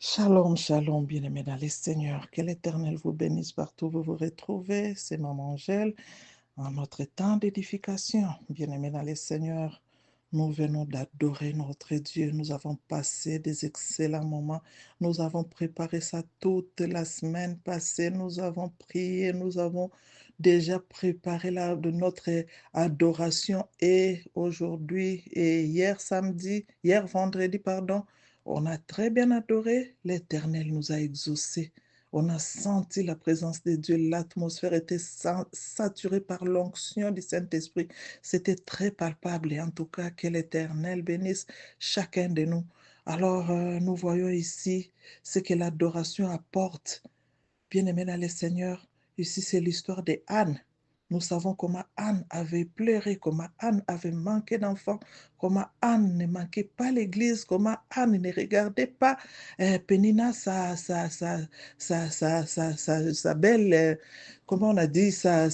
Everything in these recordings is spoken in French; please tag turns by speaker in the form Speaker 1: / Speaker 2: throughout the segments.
Speaker 1: Shalom, shalom, bien-aimés dans les Seigneurs. Que l'Éternel vous bénisse partout où vous vous retrouvez. C'est Maman Angèle en notre temps d'édification. Bien-aimés dans les Seigneurs, nous venons d'adorer notre Dieu. Nous avons passé des excellents moments. Nous avons préparé ça toute la semaine passée. Nous avons prié. Nous avons déjà préparé de notre adoration. Et aujourd'hui, et hier vendredi, pardon, on a très bien adoré. L'Éternel nous a exaucés. On a senti la présence de Dieu. L'atmosphère était saturée par l'onction du Saint-Esprit. C'était très palpable. Et en tout cas, que l'Éternel bénisse chacun de nous. Alors, nous voyons ici ce que l'adoration apporte. Bien-aimés dans le Seigneur, ici c'est l'histoire de Anne. Nous savons comment Anne avait pleuré, comment Anne avait manqué d'enfants, comment Anne ne manquait pas l'église, comment Anne ne regardait pas Pénina, sa belle, comment on a dit, sa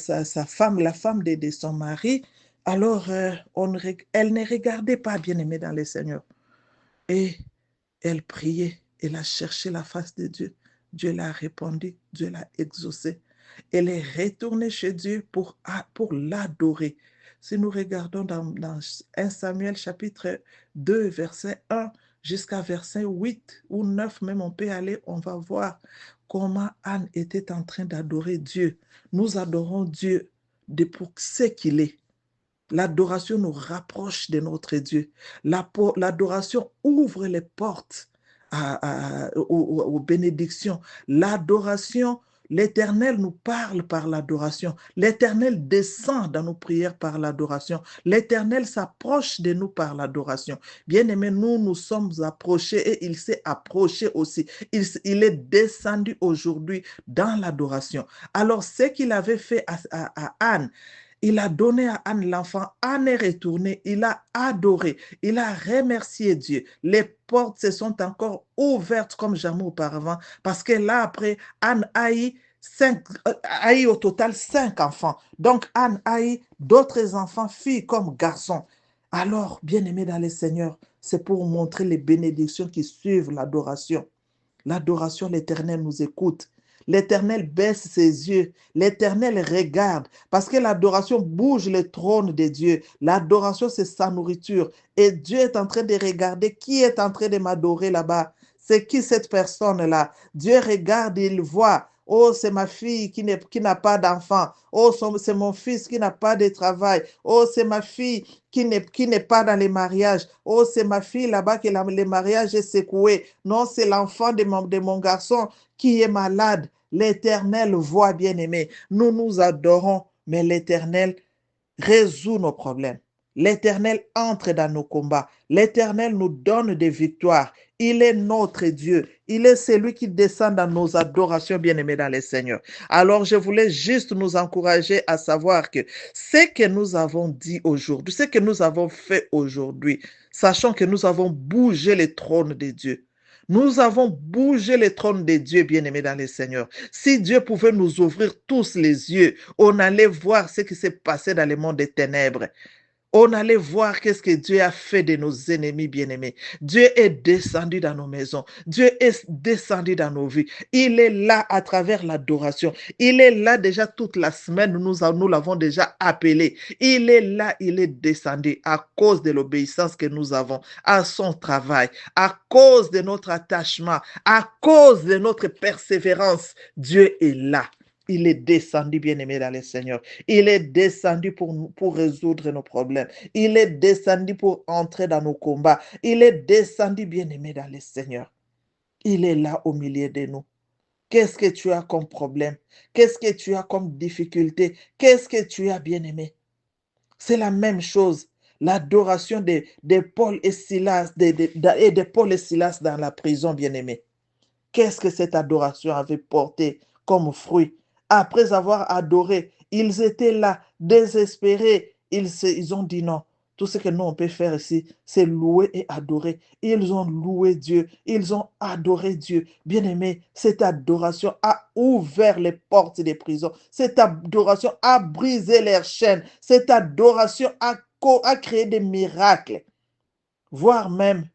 Speaker 1: femme, la femme de son mari. Alors, elle ne regardait pas, bien-aimée dans le Seigneur. Et elle priait, elle a cherché la face de Dieu. Dieu l'a répondu, Dieu l'a exaucé. Elle est retournée chez Dieu pour l'adorer. Si nous regardons dans 1 Samuel chapitre 2, verset 1 jusqu'à verset 8 ou 9, même on peut aller, on va voir comment Anne était en train d'adorer Dieu. Nous adorons Dieu pour ce qu'il est. L'adoration nous rapproche de notre Dieu. L'adoration ouvre les portes aux bénédictions. L'adoration, l'Éternel nous parle par l'adoration. L'Éternel descend dans nos prières par l'adoration. L'Éternel s'approche de nous par l'adoration. Bien-aimés, nous nous sommes approchés et il s'est approché aussi. Il est descendu aujourd'hui dans l'adoration. Alors, ce qu'il avait fait à Anne, il a donné à Anne l'enfant. Anne est retournée. Il a adoré. Il a remercié Dieu. Les portes se sont encore ouvertes comme jamais auparavant. Parce que là, après, Anne a eu au total 5 enfants. Donc, Anne a eu d'autres enfants, filles comme garçons. Alors, bien-aimés dans les Seigneurs, c'est pour montrer les bénédictions qui suivent l'adoration. L'adoration, l'Éternel nous écoute. L'Éternel baisse ses yeux. L'Éternel regarde. Parce que l'adoration bouge le trône de Dieu. L'adoration, c'est sa nourriture. Et Dieu est en train de regarder qui est en train de m'adorer là-bas. C'est qui cette personne-là? Dieu regarde et il voit. Oh, c'est ma fille qui n'a pas d'enfant. Oh, c'est mon fils qui n'a pas de travail. Oh, c'est ma fille qui n'est pas dans les mariages. Oh, c'est ma fille là-bas que le mariage est secoué. Non, c'est l'enfant de mon garçon qui est malade. L'Éternel voit, bien-aimé. Nous nous adorons, mais l'Éternel résout nos problèmes. L'Éternel entre dans nos combats. L'Éternel nous donne des victoires. Il est notre Dieu. Il est celui qui descend dans nos adorations, bien-aimés dans les Seigneurs. Alors, je voulais juste nous encourager à savoir que ce que nous avons dit aujourd'hui, ce que nous avons fait aujourd'hui, sachant que nous avons bougé le trône de Dieu. Nous avons bougé le trône de Dieu, bien-aimés dans les Seigneurs. Si Dieu pouvait nous ouvrir tous les yeux, on allait voir ce qui s'est passé dans le monde des ténèbres. On allait voir qu'est-ce que Dieu a fait de nos ennemis bien-aimés. Dieu est descendu dans nos maisons. Dieu est descendu dans nos vies. Il est là à travers l'adoration. Il est là déjà toute la semaine. Nous l'avons déjà appelé. Il est là, il est descendu à cause de l'obéissance que nous avons à son travail, à cause de notre attachement, à cause de notre persévérance. Dieu est là. Il est descendu, bien-aimé dans le Seigneur. Il est descendu pour résoudre nos problèmes. Il est descendu pour entrer dans nos combats. Il est descendu, bien-aimé dans le Seigneur. Il est là au milieu de nous. Qu'est-ce que tu as comme problème? Qu'est-ce que tu as comme difficulté? Qu'est-ce que tu as, bien-aimé? C'est la même chose. L'adoration de Paul et Silas, de Paul et Silas dans la prison, bien-aimé. Qu'est-ce que cette adoration avait porté comme fruit? Après avoir adoré, ils étaient là, désespérés. Ils ont dit non. Tout ce que nous, on peut faire ici, c'est louer et adorer. Ils ont loué Dieu. Ils ont adoré Dieu. Bien-aimé, cette adoration a ouvert les portes des prisons. Cette adoration a brisé leurs chaînes. Cette adoration a créé des miracles. Voire même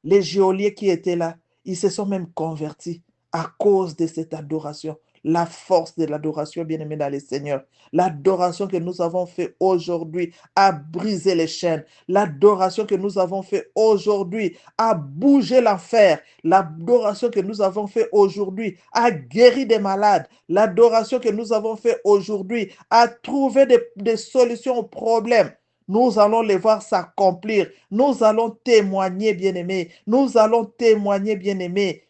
Speaker 1: les geôliers qui étaient là, Ils se sont même convertis à cause de cette adoration. La force de l'adoration, bien-aimé dans le Seigneur. L'adoration que nous avons fait aujourd'hui a brisé les chaînes. L'adoration que nous avons fait aujourd'hui a bougé l'enfer. L'adoration que nous avons fait aujourd'hui a guéri des malades. L'adoration que nous avons fait aujourd'hui a trouvé des solutions aux problèmes. Nous allons les voir s'accomplir. Nous allons témoigner, bien-aimés. Nous allons témoigner, bien-aimés.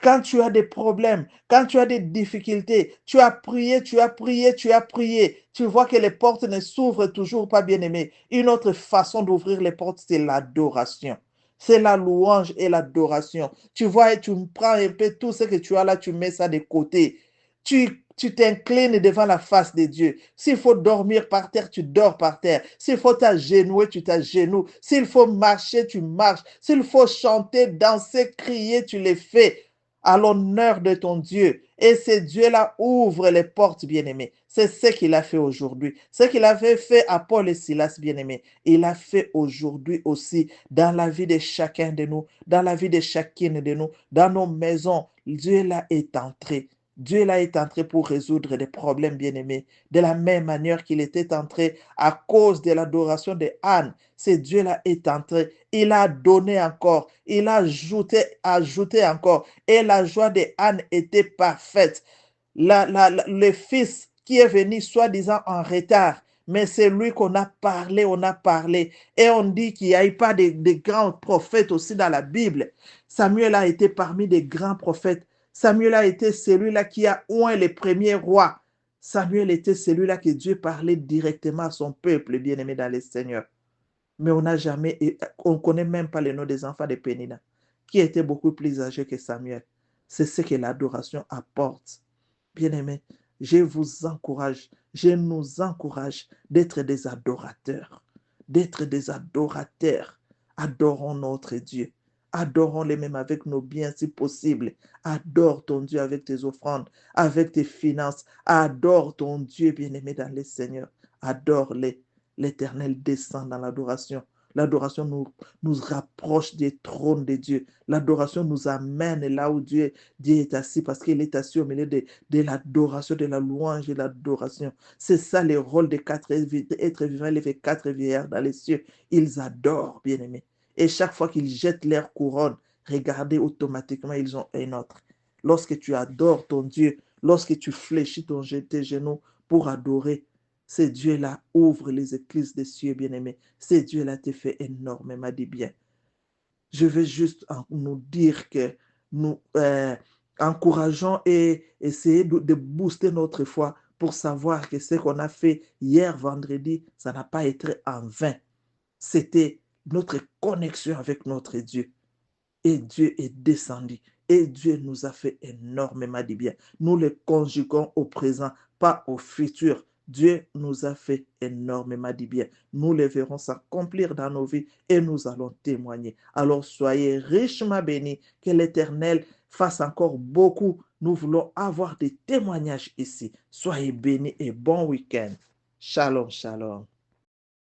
Speaker 1: Quand tu as des problèmes, quand tu as des difficultés, tu as prié, tu as prié, tu as prié. Tu vois que les portes ne s'ouvrent toujours pas, bien-aimé. Une autre façon d'ouvrir les portes, c'est l'adoration. C'est la louange et l'adoration. Tu vois, tu prends un peu tout ce que tu as là, tu mets ça de côté. Tu t'inclines devant la face de Dieu. S'il faut dormir par terre, tu dors par terre. S'il faut t'agenouiller, tu t'agenouilles. S'il faut marcher, tu marches. S'il faut chanter, danser, crier, tu les fais à l'honneur de ton Dieu. Et ce Dieu-là ouvre les portes, bien-aimés. C'est ce qu'il a fait aujourd'hui. Ce qu'il avait fait à Paul et Silas, bien-aimés. Il a fait aujourd'hui aussi dans la vie de chacun de nous, dans la vie de chacune de nous, dans nos maisons. Dieu là est entré. Dieu là est entré pour résoudre des problèmes, bien-aimés. De la même manière qu'il était entré à cause de l'adoration de Anne. Ce Dieu-là est entré. Il a donné encore. Il a ajouté encore. Et la joie de Anne était parfaite. Le fils qui est venu soi-disant en retard, mais c'est lui qu'on a parlé, on a parlé. Et on dit qu'il n'y a eu pas de grands prophètes aussi dans la Bible. Samuel a été parmi des grands prophètes. Samuel a été celui-là qui a oint les premiers rois. Samuel était celui-là que Dieu parlait directement à son peuple, bien-aimé dans le Seigneur. Mais on n'a jamais, on ne connaît même pas le nom des enfants de Pénina, qui étaient beaucoup plus âgés que Samuel. C'est ce que l'adoration apporte. Bien-aimés, je vous encourage, je nous encourage d'être des adorateurs, d'être des adorateurs. Adorons notre Dieu. Adorons-les même avec nos biens si possible. Adore ton Dieu avec tes offrandes, avec tes finances. Adore ton Dieu bien-aimé dans le Seigneur. Adore-les. L'Éternel descend dans l'adoration. L'adoration nous rapproche des trônes de Dieu. L'adoration nous amène là où Dieu est assis parce qu'il est assis au milieu de l'adoration, de la louange et de l'adoration. C'est ça le rôle des quatre êtres vivants, les quatre vieillards dans les cieux. Ils adorent, bien-aimés. Et chaque fois qu'ils jettent leur couronne, regardez, automatiquement, ils ont un autre. Lorsque tu adores ton Dieu, lorsque tu fléchis tes genoux pour adorer, ce Dieu-là ouvre les écluses des cieux, bien-aimés. Ce Dieu-là te fait énormément de bien. Je veux juste nous dire que nous encourageons et essayer de booster notre foi pour savoir que ce qu'on a fait hier vendredi, ça n'a pas été en vain. C'était notre connexion avec notre Dieu. Et Dieu est descendu. Et Dieu nous a fait énormément de bien. Nous le conjuguons au présent, pas au futur. Dieu nous a fait énormément de bien. Nous les verrons s'accomplir dans nos vies et nous allons témoigner. Alors soyez richement bénis. Que l'Éternel fasse encore beaucoup. Nous voulons avoir des témoignages ici. Soyez bénis et bon week-end. Shalom, shalom.